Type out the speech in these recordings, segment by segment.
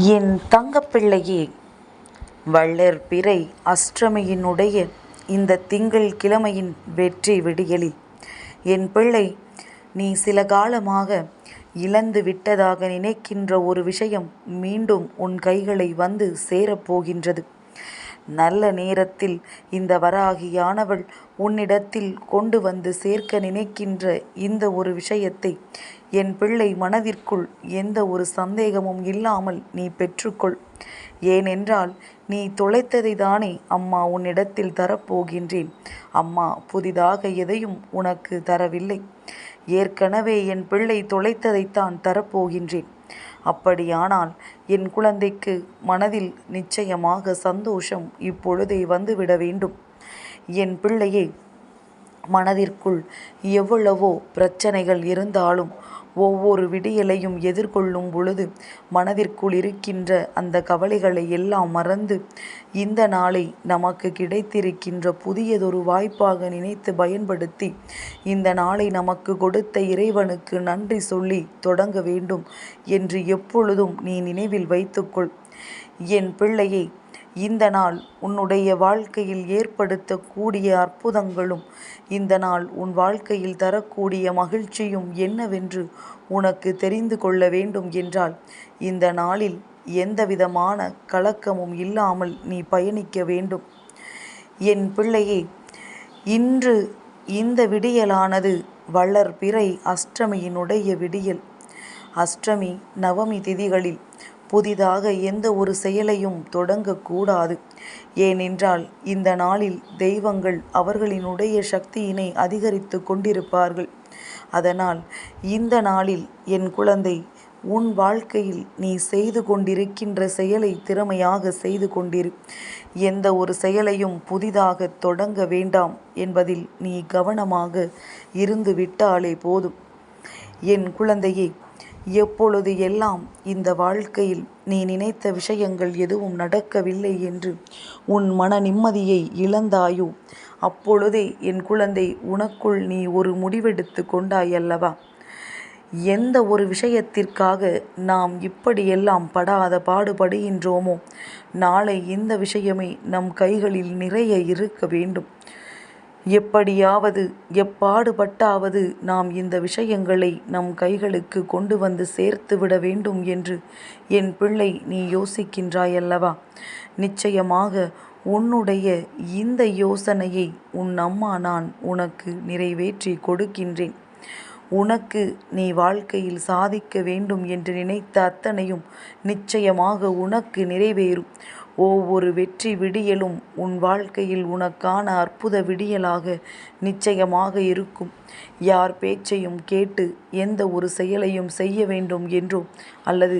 என் தங்கப்பிள்ளையே, வளர்பிறை அஷ்டமியினுடைய இந்த திங்கள் கிழமையின் வெற்றி விடியலில் என் பிள்ளை, நீ சில காலமாக இழந்து விட்டதாக நினைக்கின்ற ஒரு விஷயம் மீண்டும் உன் கைகளை வந்து சேரப்போகின்றது. நல்ல நேரத்தில் இந்த வராகியானவள் உன்னிடத்தில் கொண்டு வந்து சேர்க்க நினைக்கின்ற இந்த ஒரு விஷயத்தை என் பிள்ளை மனதிற்குள் எந்த ஒரு சந்தேகமும் இல்லாமல் நீ பெற்றுக்கொள். ஏனென்றால் நீ தொலைத்ததை தானே அம்மா உன்னிடத்தில் தரப்போகின்றேன். அம்மா புதிதாக எதையும் உனக்கு தரவில்லை. ஏற்கனவே என் பிள்ளை தொலைத்ததைத்தான் தரப்போகின்றேன். அப்படியானால் என் குழந்தைக்கு மனதில் நிச்சயமாக சந்தோஷம் இப்பொழுதே வந்துவிட வேண்டும். என் பிள்ளையே, மனதிற்குள் எவ்வளவோ பிரச்சனைகள் இருந்தாலும் ஒவ்வொரு விடியலையும் எதிர்கொள்ளும் பொழுது மனதிற்குள் இருக்கின்ற அந்த கவலைகளை எல்லாம் மறந்து இந்த நாளை நமக்கு கிடைத்திருக்கின்ற புதியதொரு வாய்ப்பாக நினைத்து பயன்படுத்தி இந்த நாளை நமக்கு கொடுத்த இறைவனுக்கு நன்றி சொல்லி தொடங்க வேண்டும் என்று எப்பொழுதும் நீ நினைவில் வைத்துக்கொள். என் பிள்ளையை, இந்த நாள் உன்னுடைய வாழ்க்கையில் ஏற்படுத்தக்கூடிய அற்புதங்களும் இந்த நாள் உன் வாழ்க்கையில் தரக்கூடிய மகிழ்ச்சியும் என்னவென்று உனக்கு தெரிந்து கொள்ள வேண்டும் என்றால் இந்த நாளில் எந்தவிதமான கலக்கமும் இல்லாமல் நீ பயணிக்க வேண்டும். என் பிள்ளையே, இன்று இந்த விடியலானது வளர்பிறை அஷ்டமியினுடைய விடியல். அஷ்டமி நவமி திதிகளில் புதிதாக எந்த ஒரு செயலையும் தொடங்கக்கூடாது. ஏனென்றால் இந்த நாளில் தெய்வங்கள் அவர்களினுடைய சக்தியினை அதிகரித்து கொண்டிருப்பார்கள். அதனால் இந்த நாளில் என் குழந்தை, உன் வாழ்க்கையில் நீ செய்து கொண்டிருக்கின்ற செயலை திறமையாக செய்து கொண்டிரு. எந்த ஒரு செயலையும் புதிதாக தொடங்க வேண்டாம் என்பதில் நீ கவனமாக இருந்து விட்டாலே போதும். என் குழந்தையே, எப்பொழுது எல்லாம் இந்த வாழ்க்கையில் நீ நினைத்த விஷயங்கள் எதுவும் நடக்கவில்லை என்று உன் மன நிம்மதியை இழந்தாயோ அப்பொழுதே என் குழந்தை உனக்குள் நீ ஒரு முடிவெடுத்து கொண்டாயல்லவா? எந்த ஒரு விஷயத்திற்காக நாம் இப்படியெல்லாம் படாத பாடுபடுகின்றோமோ நாளை இந்த விஷயமே நம் கைகளில் நிறைய இருக்க வேண்டும். எப்படியாவது எப்பாடுபட்டாவது நாம் இந்த விஷயங்களை நம் கைகளுக்கு கொண்டு வந்து சேர்த்து விட வேண்டும் என்று என் பிள்ளை நீ யோசிக்கின்றாயல்லவா? நிச்சயமாக உன்னுடைய இந்த யோசனையை உன் அம்மா நான் உனக்கு நிறைவேற்றி கொடுக்கின்றேன். உனக்கு நீ வாழ்க்கையில் சாதிக்க வேண்டும் என்று நினைத்த அத்தனையும் நிச்சயமாக உனக்கு நிறைவேறும். ஒவ்வொரு வெற்றி விடியலும் உன் வாழ்க்கையில் உனக்கான அற்புத விடியலாக நிச்சயமாக இருக்கும். யார் பேச்சையும் கேட்டு எந்த ஒரு செயலையும் செய்ய வேண்டும் என்றோ அல்லது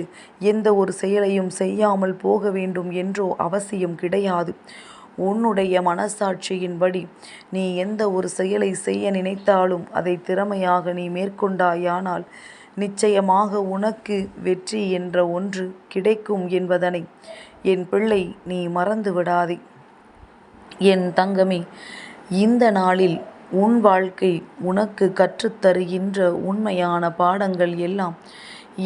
எந்த ஒரு செயலையும் செய்யாமல் போக வேண்டும் என்றோ அவசியம் கிடையாது. உன்னுடைய மனசாட்சியின்படி நீ எந்த ஒரு செயலை செய்ய நினைத்தாலும் அதை திறமையாக நீ மேற்கொண்டாயானால் நிச்சயமாக உனக்கு வெற்றி என்ற ஒன்று கிடைக்கும் என்பதனை என் பிள்ளை நீ மறந்து விடாதே. என் தங்கமே, இந்த நாளில் உன் வாழ்க்கை உனக்கு கற்றுத்தருகின்ற உண்மையான பாடங்கள் எல்லாம்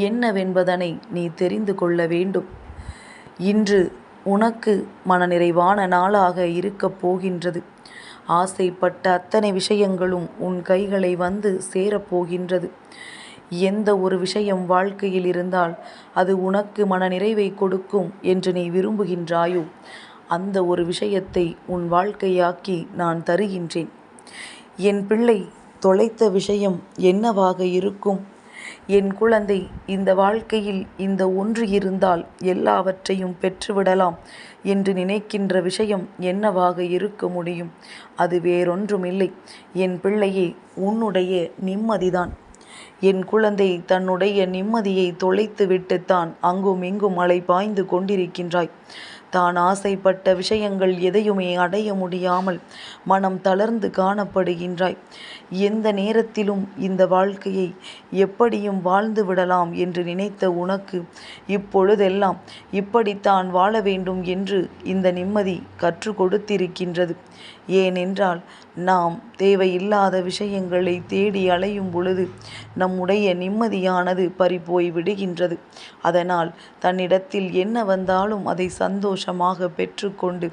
என்னவென்பதனை நீ தெரிந்து கொள்ள வேண்டும். இன்று உனக்கு மனநிறைவான நாளாக இருக்கப் போகின்றது. ஆசைப்பட்ட அத்தனை விஷயங்களும் உன் கைகளை வந்து சேரப்போகின்றது. எந்த ஒரு விஷயம் வாழ்க்கையில் இருந்தால் அது உனக்கு மனநிறைவை கொடுக்கும் என்று நீ விரும்புகின்றாயோ அந்த ஒரு விஷயத்தை உன் வாழ்க்கையாக்கி நான் தருகின்றேன். என் பிள்ளை, தொலைத்த விஷயம் என்னவாக இருக்கும்? என் குழந்தை, இந்த வாழ்க்கையில் இந்த ஒன்று இருந்தால் எல்லாவற்றையும் பெற்றுவிடலாம் என்று நினைக்கின்ற விஷயம் என்னவாக இருக்க முடியும்? அது வேறொன்றுமில்லை என் பிள்ளையே, உன்னுடைய நிம்மதிதான். என் குழந்தை, தன்னுடைய நிம்மதியை தொலைத்து விட்டுத்தான் அங்கும் இங்கும் அலை பாய்ந்து கொண்டிருக்கின்றாய். தான் ஆசைப்பட்ட விஷயங்கள் எதையுமே அடைய முடியாமல் மனம் தளர்ந்து காணப்படுகின்றாய். எந்த நேரத்திலும் இந்த வாழ்க்கையை எப்படியும் வாழ்ந்து விடலாம் என்று நினைத்த உனக்கு இப்பொழுதெல்லாம் இப்படித்தான் வாழ வேண்டும் என்று இந்த நிம்மதி கற்றுக் கொடுத்திருக்கின்றது. ஏனென்றால் நாம் தேவையில்லாத விஷயங்களை தேடி அலையும் பொழுது நம்முடைய நிம்மதியானது பறிபோய் விடுகின்றது. அதனால் தன்னிடத்தில் என்ன வந்தாலும் அதை சந்தோஷமாக பெற்றுக்கொண்டு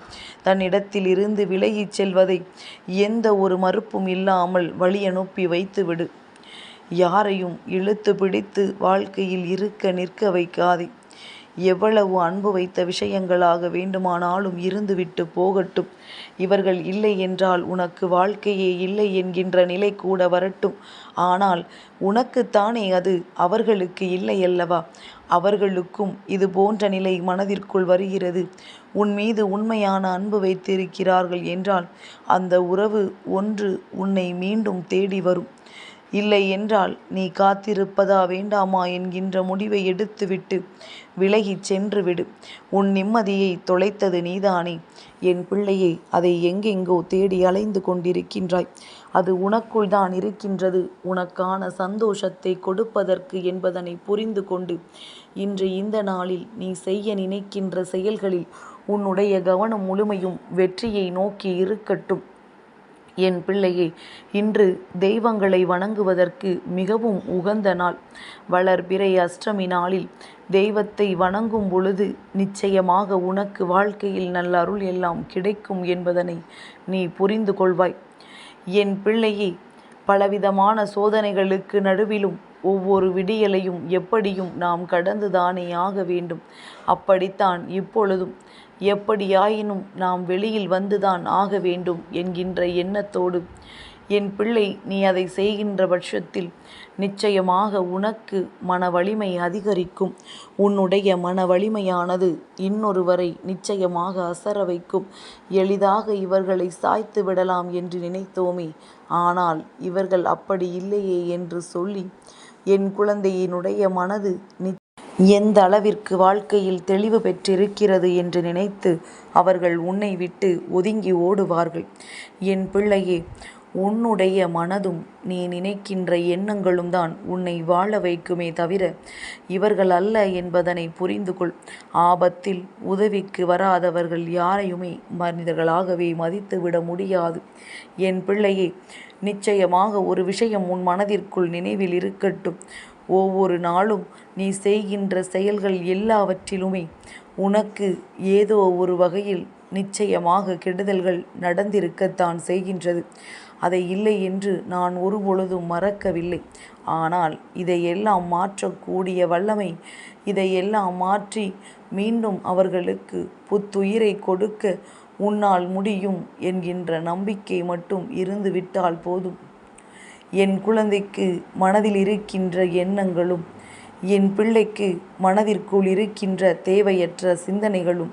தன்னிடத்தில் இருந்து விலகிச் செல்வதை எந்த ஒரு மறுப்பும் இல்லாமல் வழி அனுப்பி வைத்துவிடு. யாரையும் இழுத்து பிடித்து வாழ்க்கையில் இருக்க நிற்க வைக்காதே. எவ்வளவு அன்பு வைத்த விஷயங்களாக வேண்டுமானாலும் இருந்துவிட்டு போகட்டும். இவர்கள் இல்லை என்றால் உனக்கு வாழ்க்கையே இல்லை என்கின்ற நிலை கூட வரட்டும். ஆனால் உனக்குத்தானே அது அவர்களுக்கு இல்லை அல்லவா? அவர்களுக்கும் இது போன்ற நிலை மனதிற்குள் வருகிறது. உன் மீது உண்மையான அன்பு வைத்திருக்கிறார்கள் என்றால் அந்த உறவு ஒன்று உன்னை மீண்டும் தேடி வரும். இல்லை என்றால் நீ காத்திருப்பதா வேண்டாமா என்கின்ற முடிவை எடுத்துவிட்டு விலகிச் சென்று விடு. உன் நிம்மதியை தொலைத்தது நீதானே என் பிள்ளையே. அதை எங்கெங்கோ தேடி அலைந்து கொண்டிருக்கின்றாய். அது உனக்குள் தான் இருக்கின்றது, உனக்கான சந்தோஷத்தை கொடுப்பதற்கு என்பதனை புரிந்து கொண்டு இன்று இந்த நாளில் நீ செய்ய நினைக்கின்ற செயல்களில் உன்னுடைய கவனம் முழுமையும் வெற்றியை நோக்கி இருக்கட்டும். என் பிள்ளையே, இன்று தெய்வங்களை வணங்குவதற்கு மிகவும் உகந்த நாள். வளர்பிறை அஷ்டமி நாளில் தெய்வத்தை வணங்கும் பொழுது நிச்சயமாக உனக்கு வாழ்க்கையில் நல்ல அருள் எல்லாம் கிடைக்கும் என்பதனை நீ புரிந்து கொள்வாய். என் பிள்ளையே, பலவிதமான சோதனைகளுக்கு நடுவிலும் ஒவ்வொரு விடியலையும் எப்படியும் நாம் கடந்துதானே ஆக வேண்டும். அப்படித்தான் இப்பொழுதும் எப்படியாயினும் நாம் வெளியில் வந்துதான் ஆக வேண்டும் என்கின்ற எண்ணத்தோடு என் பிள்ளை நீ அதை செய்கின்ற பட்சத்தில் நிச்சயமாக உனக்கு மன வலிமை அதிகரிக்கும். உன்னுடைய மன வலிமையானது இன்னொருவரை நிச்சயமாக அசர வைக்கும். எளிதாக இவர்களை சாய்த்து விடலாம் என்று நினைத்தோமே, ஆனால் இவர்கள் அப்படி இல்லையே என்று சொல்லி என் குழந்தையினுடைய மனது எந்த அளவிற்கு வாழ்க்கையில் தெளிவு பெற்றிருக்கிறது என்று நினைத்து அவர்கள் உன்னை விட்டு ஒதுங்கி ஓடுவார்கள். என் பிள்ளையே, உன்னுடைய மனதும் நீ நினைக்கின்ற எண்ணங்களும் தான் உன்னை வாழ வைக்குமே தவிர இவர்கள் அல்ல என்பதனை புரிந்து கொள். ஆபத்தில் உதவிக்கு வராதவர்கள் யாரையுமே மனிதர்களாகவே மதித்து விட முடியாது. என் பிள்ளையே, நிச்சயமாக ஒரு விஷயம் உன் மனதிற்குள் நினைவில் இருக்கட்டும். ஒவ்வொரு நாளும் நீ செய்கின்ற செயல்கள் எல்லாவற்றிலுமே உனக்கு ஏதோ ஒரு வகையில் நிச்சயமாக கெடுதல்கள் நடந்திருக்கத்தான் செய்கின்றது. அதை இல்லை என்று நான் ஒரு பொழுதும் மறக்கவில்லை. ஆனால் இதையெல்லாம் மாற்றக்கூடிய வல்லமை, இதையெல்லாம் மாற்றி மீண்டும் அவர்களுக்கு புத்துயிரை கொடுக்க உன்னால் முடியும் என்கின்ற நம்பிக்கை மட்டும் இருந்துவிட்டால் போதும். என் குழந்தைக்கு மனதில் இருக்கின்ற எண்ணங்களும் என் பிள்ளைக்கு மனதிற்குள் இருக்கின்ற தேவையற்ற சிந்தனைகளும்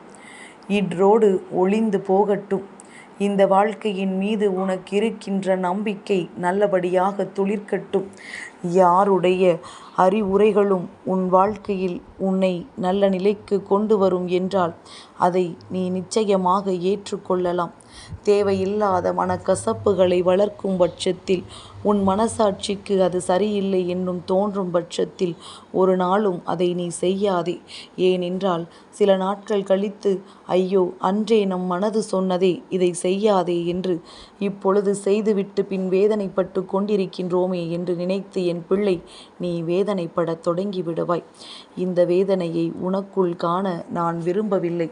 இன்றோடு ஒளிந்து போகட்டும். இந்த வாழ்க்கையின் மீது உனக்கு இருக்கின்ற நம்பிக்கை நல்லபடியாக துளிர்க்கட்டும். யாருடைய அறிவுரைகளும் உன் வாழ்க்கையில் உன்னை நல்ல நிலைக்கு கொண்டு வரும் என்றால் அதை நீ நிச்சயமாக ஏற்றுக்கொள்ளலாம். தேவையில்லாத மனக்கசப்புகளை வளர்க்கும் பட்சத்தில், உன் மனசாட்சிக்கு அது சரியில்லை என்னும் தோன்றும் பட்சத்தில் ஒரு நாளும் அதை நீ செய்யாதே. ஏனென்றால் சில நாட்கள் கழித்து ஐயோ, அன்றே நம் மனது சொன்னதே இதை செய்யாதே என்று இப்பொழுது செய்துவிட்டு பின் வேதனைப்பட்டு கொண்டிருக்கின்றோமே என்று நினைத்து என் பிள்ளை நீ வேதனைப்பட தொடங்கி விடுவாய். இந்த வேதனையை உனக்குள் காண நான் விரும்பவில்லை.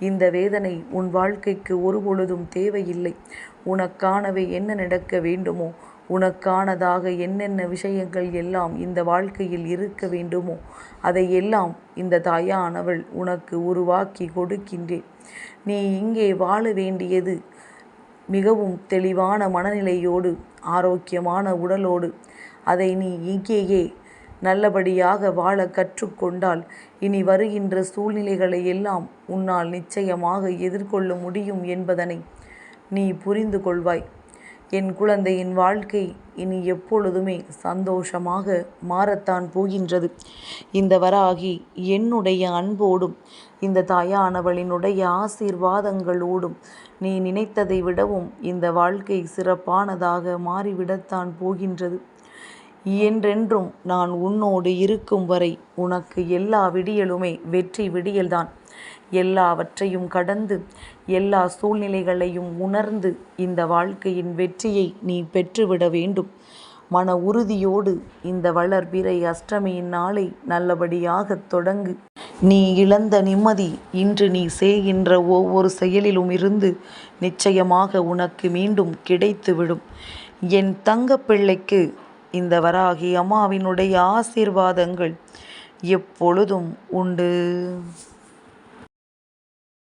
இந்த வேதனை உன் வாழ்க்கைக்கு ஒருபொழுதும் தேவையில்லை. உனக்கானவை என்ன நடக்க வேண்டுமோ, உனக்கானதாக என்னென்ன விஷயங்கள் எல்லாம் இந்த வாழ்க்கையில் இருக்க வேண்டுமோ அதையெல்லாம் இந்த தாயானவள் உனக்கு உருவாக்கி கொடுக்கின்றேன். நீ இங்கே வாழ வேண்டியது மிகவும் தெளிவான மனநிலையோடு, ஆரோக்கியமான உடலோடு. அதை நீ இங்கேயே நல்லபடியாக வாழ கற்றுக்கொண்டால் இனி வருகின்ற சூழ்நிலைகளை எல்லாம் உன்னால் நிச்சயமாக எதிர்கொள்ள முடியும் என்பதனை நீ புரிந்து கொள்வாய். என் குழந்தையின் வாழ்க்கை இனி எப்பொழுதுமே சந்தோஷமாக மாறத்தான் போகின்றது. இந்த வராகி என்னுடைய அன்போடும் இந்த தாயானவளினுடைய ஆசீர்வாதங்களோடும் நீ நினைத்ததை விடவும் இந்த வாழ்க்கை சிறப்பானதாக மாறிவிடத்தான் போகின்றது. என்றென்றும் நான் உன்னோடு இருக்கும் வரை உனக்கு எல்லா விடியலுமே வெற்றி விடியல்தான். எல்லாவற்றையும் கடந்து எல்லா சூழ்நிலைகளையும் உணர்ந்து இந்த வாழ்க்கையின் வெற்றியை நீ பெற்றுவிட வேண்டும். மன உறுதியோடு இந்த வளர்பிறை அஷ்டமியின் நாளை நல்லபடியாக தொடங்கு. நீ இழந்த நிம்மதி இன்று நீ செய்கின்ற ஒவ்வொரு செயலிலும் இருந்து நிச்சயமாக உனக்கு மீண்டும் கிடைத்துவிடும். என் தங்கப்பிள்ளைக்கு இந்த வராகி அம்மாவினுடைய ஆசீர்வாதங்கள் எப்பொழுதும் உண்டு.